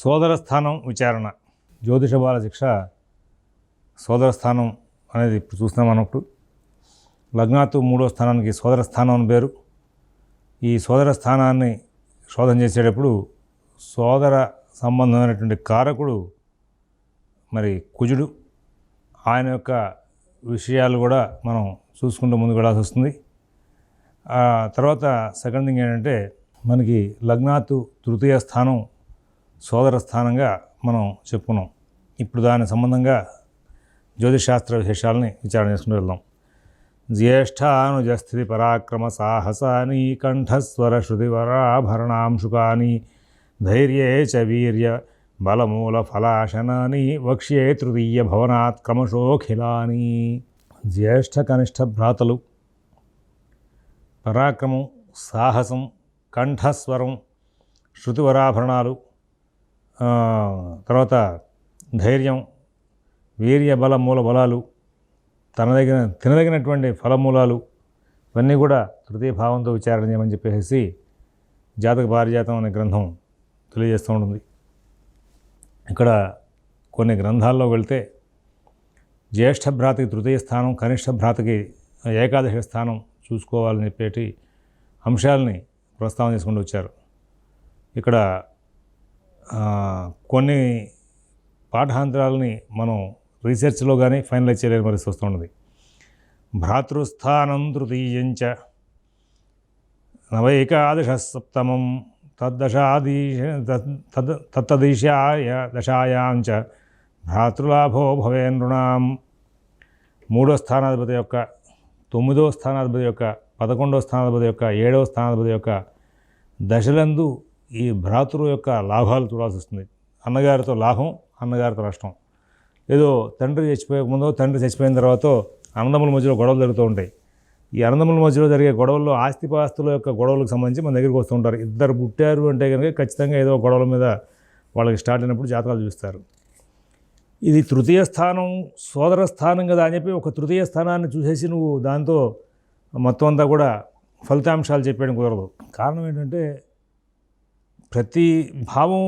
సోదర స్థానం విచారణ. జ్యోతిష బాల శిక్ష సోదర స్థానం అనేది ఇప్పుడు చూస్తున్నాం అన్నప్పుడు. లగ్నాత్తు 3వ స్థానానికి సోదర స్థానం అని పేరు. ఈ సోదర స్థానాన్ని శోధన చేసేటప్పుడు సోదర సంబంధమైనటువంటి కారకుడు మరి కుజుడు. ఆయన యొక్క విషయాలు కూడా మనం చూసుకుంటూ ముందుకు వెళ్ళాల్సి వస్తుంది. తర్వాత సెకండ్ థింగ్ ఏంటంటే మనకి లగ్నాత్తు 3వ స్థానం సోదర స్థానంగా మనం చెప్పుకున్నాం. ఇప్పుడు దాని సంబంధంగా జ్యోతిషాస్త్ర విశేషాలని విచారణ చేసుకుంటూ వెళ్దాం. జ్యేష్ఠానుజస్థితి పరాక్రమ సాహసాని కంఠస్వర శృతివరాభరణాంశుకాని ధైర్యే చ వీర్య బలమూల ఫలాశనాని వక్ష్యే తృతీయ భవనాత్ క్రమశోఖిలాని. జ్యేష్ఠ కనిష్ట భ్రాతలు, పరాక్రమం, సాహసం, కంఠస్వరం, శృతివరాభరణాలు, తర్వాత ధైర్యం, వీర్య బల మూల బలాలు, తినదగినటువంటి ఫలమూలాలు, ఇవన్నీ కూడా తృతీయ భావంతో విచారణ చేయమని చెప్పేసి జాతక పారిజాతం అనే గ్రంథం తెలియజేస్తూ ఉంటుంది. ఇక్కడ కొన్ని గ్రంథాల్లో వెళ్తే జ్యేష్ఠ భ్రాతకి 3వ స్థానం, కనిష్ట భ్రాతకి ఏకాదశ స్థానం చూసుకోవాలని చెప్పేటి అంశాలని ప్రస్తావన చేసుకుంటూ వచ్చారు. ఇక్కడ కొన్ని పాఠాంతరాలని మనం రీసెర్చ్లో కానీ ఫైనలైజ్ చేయలేని పరిస్థితి వస్తున్నది. భ్రాతృస్థానం తృతీయంచ నవైకాదశ సప్తమం తత్తదీశాయ దశాయాంచ భ్రాతృలాభో భవేనృణాం. 3వ స్థానాధిపతి యొక్క, 9వ స్థానాధిపతి యొక్క, 11వ స్థానాధిపతి యొక్క, 7వ స్థానాధిపతి యొక్క దశలందు ఈ భ్రాతృ యొక్క లాభాలు చూడాల్సి వస్తుంది. అన్నగారితో లాభం, అన్నగారితో నష్టం. ఏదో తండ్రి చచ్చిపోయకముందో, తండ్రి చచ్చిపోయిన తర్వాత అన్నదమ్ముల మధ్యలో గొడవలు జరుగుతూ ఉంటాయి. ఈ అన్నదమ్ముల మధ్యలో జరిగే గొడవల్లో ఆస్తిపాస్తుల యొక్క గొడవలకు సంబంధించి మన దగ్గరికి వస్తూ ఉంటారు. ఇద్దరు పుట్టారు అంటే కనుక ఖచ్చితంగా ఏదో గొడవల మీద వాళ్ళకి స్టార్ట్ అయినప్పుడు జాతకాలు చూస్తారు. ఇది 3వ స్థానం సోదర స్థానం కదా అని చెప్పి ఒక 3వ స్థానాన్ని చూసేసి నువ్వు దాంతో మొత్తం అంతా కూడా ఫలితాంశాలు చెప్పేయడం కుదరదు. కారణం ఏంటంటే ప్రతి భావం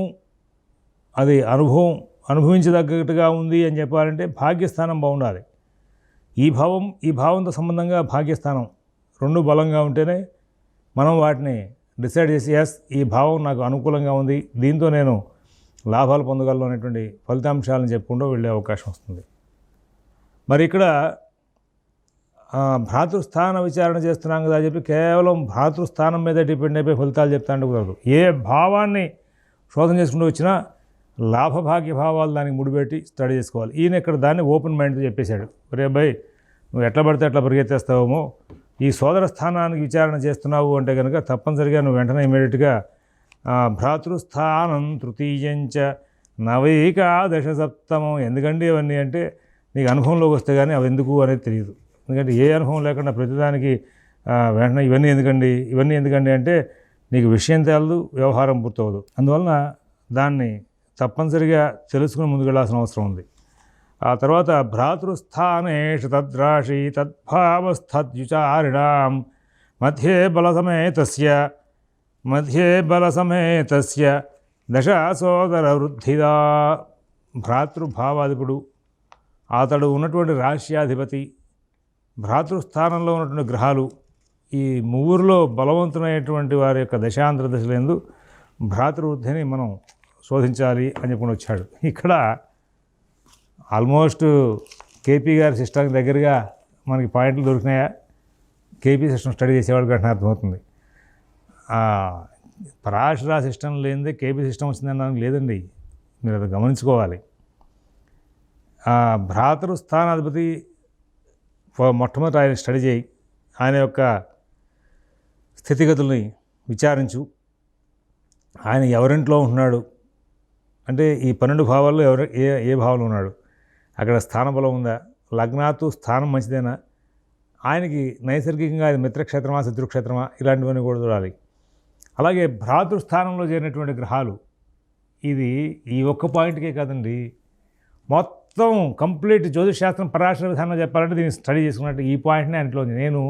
అది అనుభవించదగ్గట్టుగా ఉంది అని చెప్పాలంటే భాగ్యస్థానం బాగుండాలి. ఈ భావంతో సంబంధంగా భాగ్యస్థానం 2 బలంగా ఉంటేనే మనం వాటిని డిసైడ్ చేసి ఎస్ ఈ భావం నాకు అనుకూలంగా ఉంది, దీంతో నేను లాభాలు పొందగలను అనేటువంటి ఫలితాంశాలను చెప్పుకుంటూ వెళ్ళే అవకాశం వస్తుంది. మరి ఇక్కడ భ్రాతృస్థాన విచారణ చేస్తున్నాం కదా అని చెప్పి కేవలం భ్రాతృస్థానం మీద డిపెండ్ అయిపోయి ఫలితాలు చెప్తా అంటే కుదరదు. ఏ భావాన్ని శోధన చేసుకుంటూ వచ్చినా లాభభాగ్య భావాలు దానికి ముడిపెట్టి స్టడీ చేసుకోవాలి. ఈయన ఇక్కడ దాన్ని ఓపెన్ మైండ్తో చెప్పేశాడు. రే భయ్, నువ్వు ఎట్లా పడితే అట్లా పరిగెత్తేస్తావేమో, ఈ సోదర స్థానానికి విచారణ చేస్తున్నావు అంటే కనుక తప్పనిసరిగా నువ్వు వెంటనే ఇమీడియట్గా భ్రాతృస్థానం తృతీయంచ నవైకాదశ సప్తమం. ఎందుకంటే అవన్నీ అంటే నీకు అనుభవంలోకి వస్తే కానీ అవి ఎందుకు అనేది తెలియదు. ఎందుకంటే ఏ అనుభవం లేకుండా ప్రతిదానికి వెంటనే ఇవన్నీ ఎందుకండి అంటే నీకు విషయం తెలదు, వ్యవహారం పూర్తవదు. అందువలన దాన్ని తప్పనిసరిగా తెలుసుకుని ముందుకెళ్లాల్సిన అవసరం ఉంది. ఆ తర్వాత భ్రాతృస్థానేషు తద్రాశి తద్భావస్థద్యుచారిణాం మధ్యే బలసమేతస్య దశా సోదర వృద్ధిదా. భ్రాతృభావాధిపుడు, అతడు ఉన్నటువంటి రాశ్యాధిపతి, భ్రాతృస్థానంలో ఉన్నటువంటి గ్రహాలు, ఈ ముగ్గురులో బలవంతులైనటువంటి వారి యొక్క దశాంతర దశలందు భ్రాతృవృద్ధిని మనం శోధించాలి అని చెప్పుకొని వచ్చాడు. ఇక్కడ ఆల్మోస్ట్ కేపీ గారి సిస్టమ్కి దగ్గరగా మనకి పాయింట్లు దొరికినాయా? కేపీ సిస్టమ్ స్టడీ చేసేవాళ్ళకి వెంటనే అర్థమవుతుంది. పరాశర సిస్టమ్ లేనిదే కేపీ సిస్టమ్ వచ్చిందనడానికి లేదండి, మీరు అది గమనించుకోవాలి. భ్రాతృస్థానాధిపతి మొట్టమొదటి ఆయన స్టడీ చేయి, ఆయన యొక్క స్థితిగతుల్ని విచారించు. ఆయన ఎవరింట్లో ఉంటున్నాడు అంటే ఈ 12 భావాల్లో ఏ భావంలో ఉన్నాడు, అక్కడ స్థానబలం ఉందా, లగ్నాత్తు స్థానం మంచిదేనా, ఆయనకి నైసర్గికంగా అది మిత్రక్షేత్రమా శత్రుక్షేత్రమా, ఇలాంటివన్నీ కూడా చూడాలి. అలాగే భ్రాతృస్థానంలో చేరినటువంటి గ్రహాలు, ఇది ఈ ఒక్క పాయింట్కే కాదండి, మొత్తం కంప్లీట్ జ్యోతిషశాస్త్రం పరాశర విధానం చెప్పాలంటే దీన్ని స్టడీ చేసుకున్నట్టు ఈ పాయింట్నే అంట్లో నేను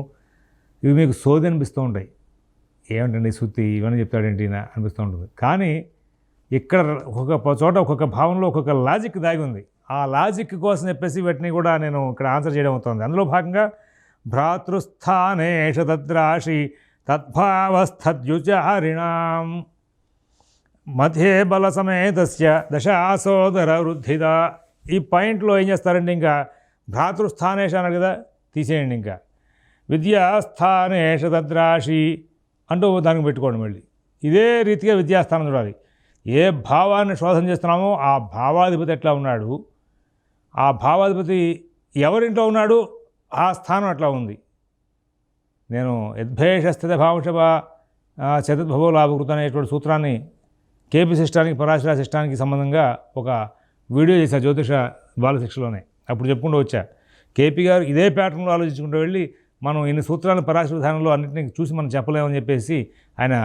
ఇవి మీకు సోది అనిపిస్తూ ఉంటాయి. ఏమిటండి సుత్తి ఇవన్నీ చెప్తాడేంటి అనిపిస్తూ ఉంటుంది. కానీ ఇక్కడ ఒక్కొక్క చోట ఒక్కొక్క భావంలో ఒక్కొక్క లాజిక్ దాగి ఉంది. ఆ లాజిక్ కోసం చెప్పేసి వీటిని కూడా నేను ఇక్కడ ఆన్సర్ చేయడం అవుతుంది. అందులో భాగంగా భ్రాతృస్థానేష తద్రాశి తద్భావస్థద్యుచారిణాం మధ్యే బల సమేతస్య దశాసోదర వృద్ధిద. ఈ పాయింట్లో ఏం చేస్తారంటే ఇంకా భ్రాతృస్థానేష అన్నారు కదా, తీసేయండి. ఇంకా విద్యాస్థానేష తద్రాశి అంటూ దానికి పెట్టుకోండి. మళ్ళీ ఇదే రీతిగా విద్యాస్థానం చూడాలి. ఏ భావాన్ని శోధన చేస్తున్నామో ఆ భావాధిపతి ఎట్లా ఉన్నాడు, ఆ భావాధిపతి ఎవరింట్లో ఉన్నాడు, ఆ స్థానం ఎట్లా ఉంది. నేను యద్భేషస్థిత భావషభ చతుర్భవో లాభకృత అనేటువంటి సూత్రాన్ని కేపీ సిస్టానికి పరాశర సిస్టానికి సంబంధంగా ఒక వీడియో చేశా జ్యోతిష బాలశిక్షలోనే. అప్పుడు చెప్పుకుంటూ వచ్చా. కేపీ గారు ఇదే ప్యాటర్న్లో ఆలోచించుకుంటూ వెళ్ళి మనం ఇన్ని సూత్రాలను పరాశర విధానంలో అన్నింటినీ చూసి మనం చెప్పలేమని చెప్పేసి ఆయన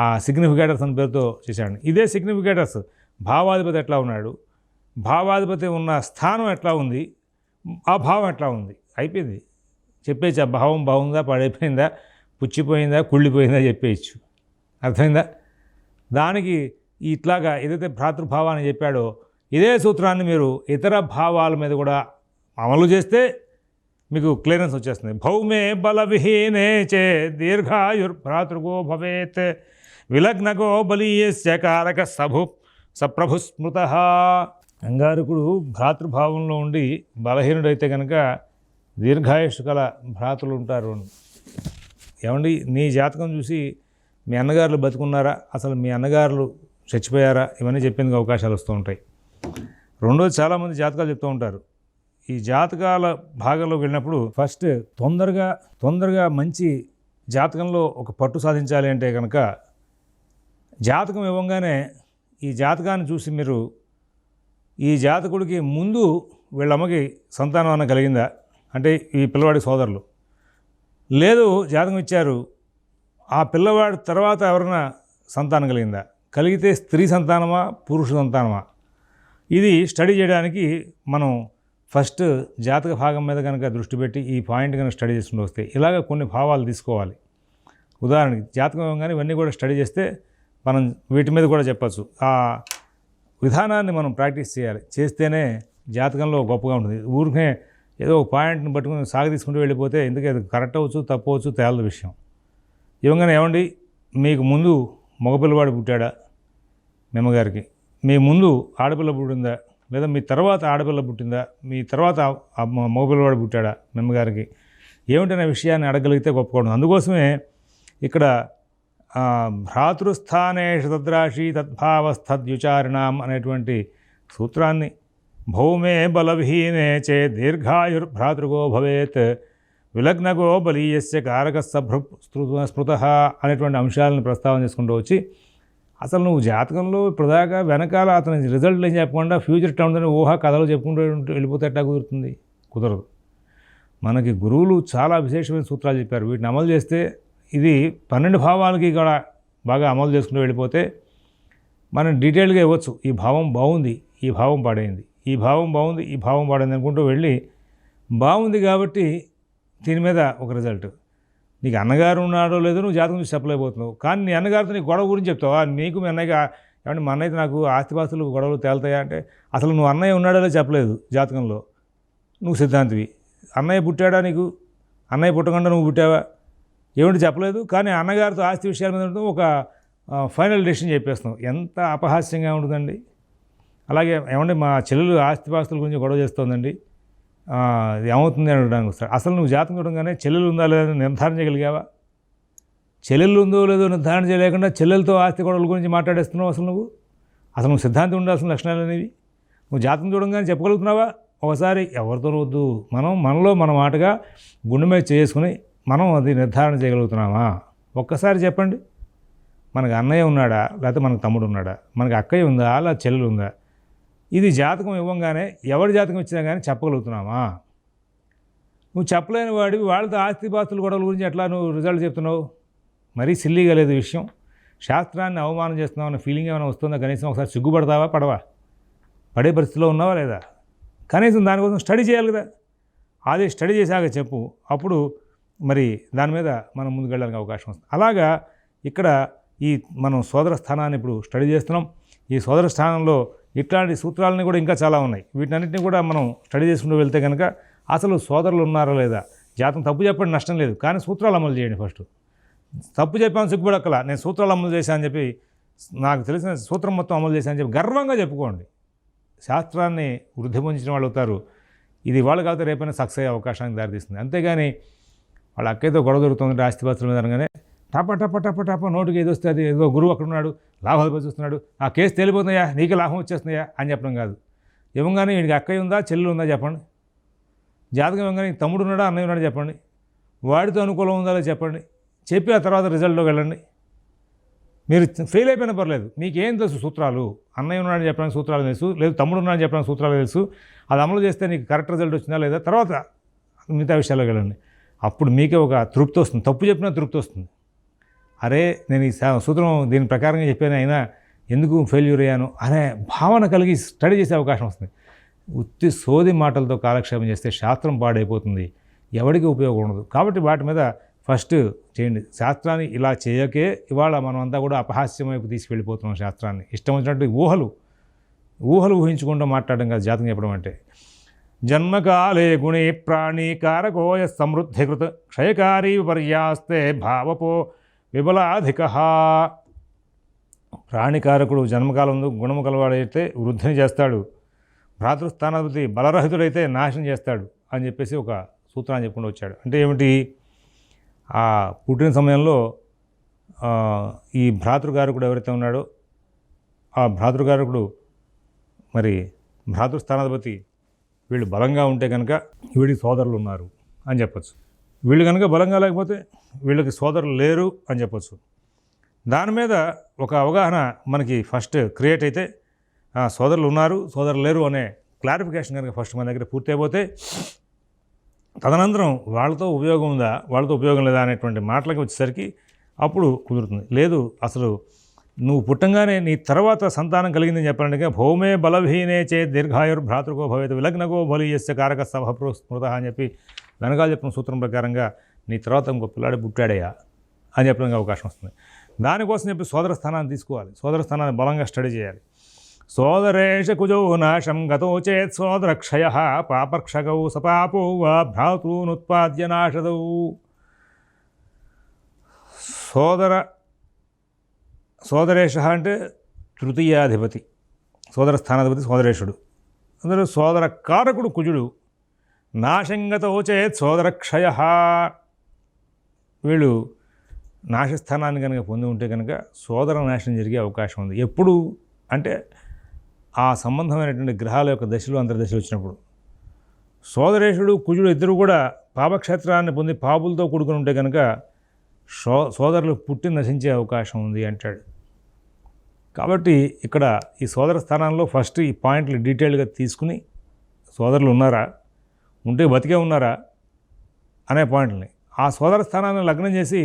ఆ సిగ్నిఫికేటర్స్ అని పేరుతో చేశాడు. ఇదే సిగ్నిఫికేటర్స్ భావాధిపతి ఎట్లా ఉన్నాడు, భావాధిపతి ఉన్న స్థానం ఎట్లా ఉంది, ఆ భావం ఎట్లా ఉంది, అయిపోయింది. చెప్పేసి ఆ భావం బాగుందా, పడైపోయిందా, పుచ్చిపోయిందా, కుళ్ళిపోయిందా చెప్పేయచ్చు. అర్థమైందా? దానికి ఇట్లాగా ఏదైతే భ్రాతృభావాన్ని చెప్పాడో ఇదే సూత్రాన్ని మీరు ఇతర భావాల మీద కూడా అమలు చేస్తే మీకు క్లియరెన్స్ వచ్చేస్తుంది. భౌమే బలవిహీనే చే దీర్ఘాయుర్భ్రాతృగో భవేత్ విలగ్నగో బలీయస్య కారక సప్రభు స్మృత. అంగారకుడు భ్రాతృభావంలో ఉండి బలహీనుడైతే కనుక దీర్ఘాయుష్ గల భ్రాతృలు ఉంటారు. ఏమండి, నీ జాతకం చూసి మీ అన్నగారులు బతుకున్నారా, అసలు మీ అన్నగారులు చచ్చిపోయారా, ఇవన్నీ చెప్పేందుకు అవకాశాలు వస్తూ ఉంటాయి. రెండోది, చాలామంది జాతకాలు చెప్తూ ఉంటారు. ఈ జాతకాల భాగంలోకి వెళ్ళినప్పుడు ఫస్ట్ తొందరగా మంచి జాతకంలో ఒక పట్టు సాధించాలి అంటే కనుక జాతకం ఇవ్వగానే ఈ జాతకాన్ని చూసి మీరు ఈ జాతకుడికి ముందు వీళ్ళమ్మకి సంతానం అన్న కలిగిందా, అంటే ఈ పిల్లవాడి సోదరులు, లేదు జాతకం ఇచ్చారు ఆ పిల్లవాడి తర్వాత ఎవరైనా సంతానం కలిగిందా, కలిగితే స్త్రీ సంతానమా పురుష సంతానమా, ఇది స్టడీ చేయడానికి మనం ఫస్ట్ జాతక భాగం మీద కనుక దృష్టి పెట్టి ఈ పాయింట్ కనుక స్టడీ చేసుకుంటూ వస్తే ఇలాగ కొన్ని భావాలు తీసుకోవాలి. ఉదాహరణకి జాతకం ఇవ్వగానే ఇవన్నీ కూడా స్టడీ చేస్తే మనం వీటి మీద కూడా చెప్పచ్చు. ఆ విధానాన్ని మనం ప్రాక్టీస్ చేయాలి. చేస్తేనే జాతకంలో గొప్పగా ఉంటుంది. ఊరికే ఏదో ఒక పాయింట్ని పట్టుకుని సాగు తీసుకుంటూ వెళ్ళిపోతే ఎందుకు అది కరెక్ట్ అవ్వచ్చు తప్పు అవ్వచ్చు తేలదు విషయం. ఇవ్వగానే ఏమండి మీకు ముందు మగపిల్లవాడు పుట్టాడా మేమ్మగారికి, మీ ముందు ఆడపిల్ల పుట్టిందా, లేదా మీ తర్వాత ఆడపిల్ల పుట్టిందా, మీ తర్వాత మగపిల్లవాడు పుట్టాడా మేమ్మగారికి, ఏమిటనే విషయాన్ని అడగలిగితే గొప్పగా. అందుకోసమే ఇక్కడ భ్రాతృస్థానేషు తద్రాశి తద్భావస్థద్యుచారిణాం అనేటువంటి సూత్రాన్ని భౌమే బలవిహీనే చే దీర్ఘాయుర్భ్రాతృగో భవేత్ విలగ్నగో బలీయస్య కారక స్మృత అనేటువంటి అంశాలను ప్రస్తావన చేసుకుంటూ వచ్చి అసలు నువ్వు జాతకంలో ఇప్పటిదాకా వెనకాల అతని రిజల్ట్లు ఏం చెప్పకుండా ఫ్యూచర్ టౌన్ ఊహా కథలు చెప్పుకుంటూ వెళ్ళిపోతే ఎట్లా కుదురుతుంది? కుదరదు. మనకి గురువులు చాలా విశేషమైన సూత్రాలు చెప్పారు. వీటిని అమలు చేస్తే ఇది 12 భావాలకి కూడా బాగా అమలు చేసుకుంటూ వెళ్ళిపోతే మనం డీటెయిల్గా ఇవ్వచ్చు. ఈ భావం బాగుంది, ఈ భావం పాడైంది, ఈ భావం బాగుంది, ఈ భావం పాడైంది అనుకుంటూ వెళ్ళి బాగుంది కాబట్టి దీని మీద ఒక రిజల్ట్. నీకు అన్నగారు ఉన్నాడో లేదో నువ్వు జాతకం చూసి చెప్పలేకపోతున్నావు, కానీ నీ అన్నగారితో నీ గొడవ గురించి చెప్తావా? నీకు మీ అన్నయ్య ఏమంటే మా అన్నయ్య నాకు ఆస్తిపాస్తులు గొడవలు తేలుతాయా అంటే అసలు నువ్వు అన్నయ్య ఉన్నాడో చెప్పలేదు జాతకంలో, నువ్వు సిద్ధాంతివి. అన్నయ్య పుట్టాడా నీకు? అన్నయ్య పుట్టకుండా నువ్వు పుట్టావా? ఏమిటి చెప్పలేదు, కానీ అన్నగారితో ఆస్తి విషయాల మీద ఒక ఫైనల్ డెసిషన్ చెప్పేస్తున్నావు. ఎంత అపహాస్యంగా ఉంటుందండి. అలాగే ఏమంటే మా చెల్లెలు ఆస్తిపాస్తుల గురించి గొడవ చేస్తోందండి, ఏమవుతుంది అని అడగడానికి వస్తాడు. అసలు నువ్వు జాతకం చూడగానే చెల్లెలు ఉందా లేదని నిర్ధారణ చేయగలిగావా? చెల్లెలు ఉందో లేదో నిర్ధారణ చేయలేకుండా చెల్లెలతో ఆస్తి గొడవల గురించి మాట్లాడేస్తున్నావు. అసలు నువ్వు సిద్ధాంతం ఉండాల్సిన లక్షణాలు అనేవి నువ్వు జాతకం చూడగానే చెప్పగలుగుతున్నావా? ఒకసారి ఎవరితో వద్దు, మనలో మన మాటగా గుండె మీద చేసుకుని మనం అది నిర్ధారణ చేయగలుగుతున్నామా? ఒక్కసారి చెప్పండి. మనకు అన్నయ్య ఉన్నాడా, లేకపోతే మనకు తమ్ముడు ఉన్నాడా, మనకు అక్కయ్య ఉందా, లేదా చెల్లెలు ఉందా? ఇది జాతకం ఇవ్వగానే ఎవరి జాతకం ఇచ్చినా కానీ చెప్పగలుగుతున్నామా? నువ్వు చెప్పలేని వాడివి వాళ్ళతో ఆస్తిపాస్తుల గొడవల గురించి ఎట్లా నువ్వు రిజల్ట్ చెప్తున్నావు? మరీ సిల్లీగా లేదు విషయం. శాస్త్రాన్ని అవమానం చేస్తున్నావు అన్న ఫీలింగ్ ఏమైనా వస్తుందా? కనీసం ఒకసారి సిగ్గుపడతావా, పడవా? పడే పరిస్థితిలో ఉన్నావా లేదా? కనీసం దానికోసం స్టడీ చేయాలి కదా. అదే స్టడీ చేశాక చెప్పు, అప్పుడు మరి దాని మీద మనం ముందుకు వెళ్ళడానికి అవకాశం వస్తుంది. అలాగా ఇక్కడ ఈ మనం సోదర స్థానాన్ని ఇప్పుడు స్టడీ చేస్తున్నాం. ఈ సోదర స్థానంలో ఇట్లాంటి సూత్రాలని కూడా ఇంకా చాలా ఉన్నాయి. వీటన్నిటిని కూడా మనం స్టడీ చేసుకుంటూ వెళ్తే కనుక అసలు సోదరులు ఉన్నారా లేదా, జాతకం తప్పు చెప్పండి నష్టం లేదు, కానీ సూత్రాలు అమలు చేయండి. ఫస్ట్ తప్పు చెప్పాను సిగ్గుపడక్కల, నేను సూత్రాలు అమలు చేశాను అని చెప్పి, నాకు తెలిసిన సూత్రం మొత్తం అమలు చేశాను అని చెప్పి గర్వంగా చెప్పుకోండి. శాస్త్రాన్ని వృద్ధి పొందించిన వాళ్ళు అవుతారు. ఇది వాళ్ళు కాకపోతే రేపైనా సక్సెస్ అయ్యే అవకాశానికి దారితీస్తుంది. అంతేగాని వాళ్ళ అక్కయ్యతో గొడవ దొరుకుతుంది ఆస్తిపాస్తుల మీద అనగానే టప నోటికి ఏది వస్తే అది ఏదో గురువు అక్కడ ఉన్నాడు, లాభాలు చూస్తున్నాడు, ఆ కేసు తేలిపోతున్నాయా, నీకే లాభం వచ్చేస్తున్నాయా అని చెప్పడం కాదు. ఇవ్వగానే వీడికి అక్కయ్య ఉందా చెల్లు ఉందా చెప్పండి. జాతకం ఇవ్వగానే తమ్ముడు ఉన్నాడా అన్నయ్య ఉన్నాడా చెప్పండి. వాడితో అనుకూలం ఉందా చెప్పండి. చెప్పి ఆ తర్వాత రిజల్ట్లోకి వెళ్ళండి. మీరు ఫెయిల్ అయిపోయినా పర్లేదు, మీకేం తెలుసు సూత్రాలు. అన్నయ్య ఉన్నాడని చెప్పడానికి సూత్రాలు తెలుసు, లేదు తమ్ముడు ఉన్నాడని చెప్పడానికి సూత్రాలు తెలుసు. అది అమలు చేస్తే నీకు కరెక్ట్ రిజల్ట్ వచ్చిందా లేదా, తర్వాత మిగతా విషయాల్లోకి వెళ్ళండి. అప్పుడు మీకే ఒక తృప్తి వస్తుంది. తప్పు చెప్పినా తృప్తి వస్తుంది. అరే నేను ఈ సూత్రం దీని ప్రకారంగా చెప్పాను, అయినా ఎందుకు ఫెయిల్యూర్ అయ్యాను అనే భావన కలిగి స్టడీ చేసే అవకాశం వస్తుంది. ఉత్తి సోది మాటలతో కాలక్షేపం చేస్తే శాస్త్రం పాడైపోతుంది, ఎవరికి ఉపయోగం ఉండదు. కాబట్టి వాటి మీద ఫస్ట్ చేయండి. శాస్త్రాన్ని ఇలా చేయకే ఇవాళ మనం అంతా కూడా అపహాస్యం వైపు తీసుకెళ్ళిపోతున్నాం. శాస్త్రాన్ని ఇష్టం వచ్చినట్టు ఊహలు ఊహించుకుంటూ మాట్లాడడం కాదు జాతకం చెప్పడం అంటే. జన్మకాలే గుణే ప్రాణి కారకోయ సమృద్ధికృత క్షయకారీ విపర్యాస్తే భావపో విబలాధిక. ప్రాణికారకుడు జన్మకాలం గుణము కలవాడైతే వృద్ధిని చేస్తాడు, భ్రాతృస్థానాధిపతి బలరహితుడైతే నాశనం చేస్తాడు అని చెప్పేసి ఒక సూత్రాన్ని చెప్పుకుంటూ వచ్చాడు. అంటే ఏమిటి, ఆ పుట్టిన సమయంలో ఈ భ్రాతృకారకుడు ఎవరైతే ఉన్నాడో ఆ భ్రాతృకారకుడు మరి భ్రాతృస్థానాధిపతి వీళ్ళు బలంగా ఉంటే కనుక వీడికి సోదరులు ఉన్నారు అని చెప్పచ్చు. వీళ్ళు కనుక బలంగా లేకపోతే వీళ్ళకి సోదరులు లేరు అని చెప్పచ్చు. దాని మీద ఒక అవగాహన మనకి ఫస్ట్ క్రియేట్ అయితే సోదరులు ఉన్నారు సోదరులు లేరు అనే క్లారిఫికేషన్ కనుక ఫస్ట్ మన దగ్గర పూర్తి అయిపోతే తదనంతరం వాళ్ళతో ఉపయోగం ఉందా వాళ్ళతో ఉపయోగం లేదా అనేటువంటి మాటలకి వచ్చేసరికి అప్పుడు కుదురుతుంది. లేదు అసలు నువ్వు పుట్టంగానే నీ తర్వాత సంతానం కలిగిందని చెప్పాలంటే భౌమే బలహీనే చే దీర్ఘాయుర్భ్రాతృకో భవేత్ విలగ్నగో బలీయస్య కారక సభ స్మృత అని చెప్పి వెనకాల చెప్పిన సూత్రం ప్రకారంగా నీ తర్వాత ఇంకో పిల్లాడు పుట్టాడయ్యా అని చెప్పడానికి అవకాశం వస్తుంది. దానికోసం చెప్పి సోదర స్థానాన్ని తీసుకోవాలి, సోదర స్థానాన్ని బలంగా స్టడీ చేయాలి. సోదరేష కుజో నాశం గతో చేత్ సోదరక్షయ పాపర్క్షగౌ సపాపో వా భ్రాతృనుత్పాద్య నాశదౌ. సోదరేష అంటే తృతీయాధిపతి, సోదర స్థానాధిపతి సోదరేషుడు. అందరూ సోదర కారకుడు కుజుడు. నాశంగతో చేత్ సోదరక్షయ, వీళ్ళు నాశస్థానాన్ని కనుక పొంది ఉంటే కనుక సోదర నాశనం జరిగే అవకాశం ఉంది. ఎప్పుడు అంటే ఆ సంబంధమైనటువంటి గ్రహాల యొక్క దశలు అంతర్దశలు వచ్చినప్పుడు. సోదరేషుడు కుజుడు ఇద్దరు కూడా పాపక్షేత్రాన్ని పొంది పాపులతో కూడుకుని ఉంటే కనుక సోదరులు పుట్టి నశించే అవకాశం ఉంది అంటాడు. కాబట్టి ఇక్కడ ఈ సోదర స్థానంలో ఫస్ట్ ఈ పాయింట్లు డీటెయిల్గా తీసుకుని సోదరులు ఉన్నారా, ఉంటే బతికే ఉన్నారా అనే పాయింట్ని ఆ సోదర స్థానాన్ని లగ్నం చేసి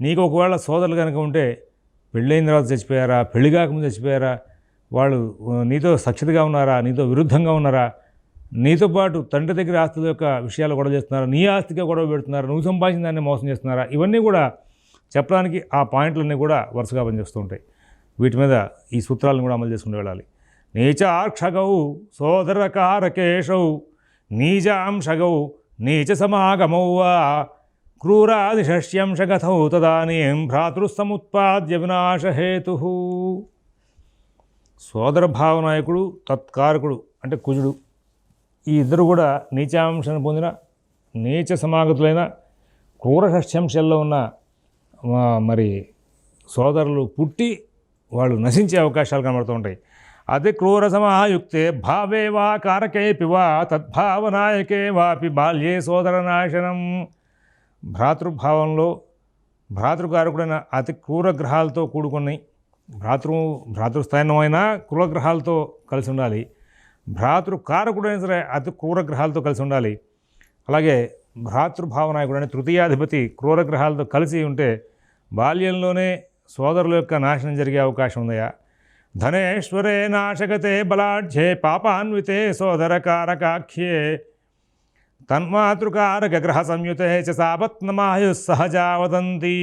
నీకు ఒకవేళ సోదరులు కనుక ఉంటే పెళ్ళైన తర్వాత చచ్చిపోయారా, పెళ్లి కాకముందు చచ్చిపోయారా, వాళ్ళు నీతో సఖ్యతగా ఉన్నారా, నీతో విరుద్ధంగా ఉన్నారా, నీతో పాటు తండ్రి దగ్గర ఆస్తుల యొక్క విషయాలు గొడవ చేస్తున్నారా, నీ ఆస్తిగా గొడవ పెడుతున్నారా, నువ్వు సంపాదించిన దాన్ని మోసం చేస్తున్నారా, ఇవన్నీ కూడా చెప్పడానికి ఆ పాయింట్లన్నీ కూడా వరుసగా పనిచేస్తూ ఉంటాయి. వీటి మీద ఈ సూత్రాలను కూడా అమలు చేసుకుని వెళ్ళాలి. నీచాక్షగౌ సోదరకారకేశౌ నీజాంశగౌ నీచ సమాగమౌ వా క్రూరాదిషష్యంశగథౌ తదానీం భ్రాతృసముత్పాద్య వినాశహేతు. సోదర భావనాయకుడు తత్కారకుడు అంటే కుజుడు, ఈ ఇద్దరు కూడా నీచాంశాన్ని పొందిన నీచ సమాగతులైన క్రూర షష్యంశల్లో ఉన్న మరి సోదరులు పుట్టి వాళ్ళు నశించే అవకాశాలు కనబడుతూ ఉంటాయి. అతి క్రూర సమాయుక్తే భావే వా కారకేపి వా తద్భావనాయకే వాపి బాల్యే సోదర నాశనం. భ్రాతృభావంలో భ్రాతృకారకుడైన అతి క్రూర గ్రహాలతో కూడుకుని భ్రాతృస్థానమైనా క్రూర గ్రహాలతో కలిసి ఉండాలి, భ్రాతృకారకుడైన సరే అతి క్రూర గ్రహాలతో కలిసి ఉండాలి. అలాగే భ్రాతృభావనాయకుడైన తృతీయాధిపతి క్రూర గ్రహాలతో కలిసి ఉంటే బాల్యంలోనే సోదరుల యొక్క నాశనం జరిగే అవకాశం ఉందయా. ధనేశ్వరే నాశగతే బలాఢ్యే పాపాన్వితే సోదరకారకాఖ్యే తన్మాతృకారక గ్రహ సంయుతే చ సాపత్నమాయు సహజా వదంతి.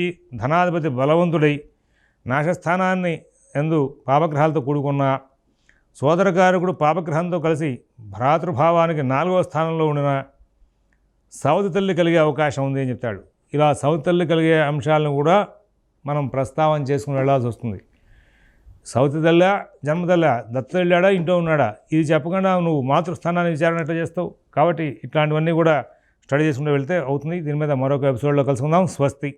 ధనాధిపతి బలవంతుడై నాశస్థానాన్ని ఎందు పాపగ్రహాలతో కూడుకున్న సోదరకారకుడు పాపగ్రహంతో కలిసి భ్రాతృభావానికి 4వ స్థానంలో ఉండిన సవతి తల్లి కలిగే అవకాశం ఉంది అని చెప్తాడు. ఇలా సవతి తల్లి కలిగే అంశాలను కూడా మనం ప్రస్తావన చేసుకుని వెళ్ళాల్సి వస్తుంది. సవతి తల్లి జన్మతల్లి దత్త వెళ్ళాడా ఇంట్లో ఉన్నాడా ఇది చెప్పకుండా నువ్వు మాతృస్థానాన్ని విచారణ ఎట్లా చేస్తావు? కాబట్టి ఇట్లాంటివన్నీ కూడా స్టడీ చేసుకుంటూ వెళ్తే అవుతుంది. దీని మీద మరొక ఎపిసోడ్లో కలుసుకుందాం. స్వస్తి.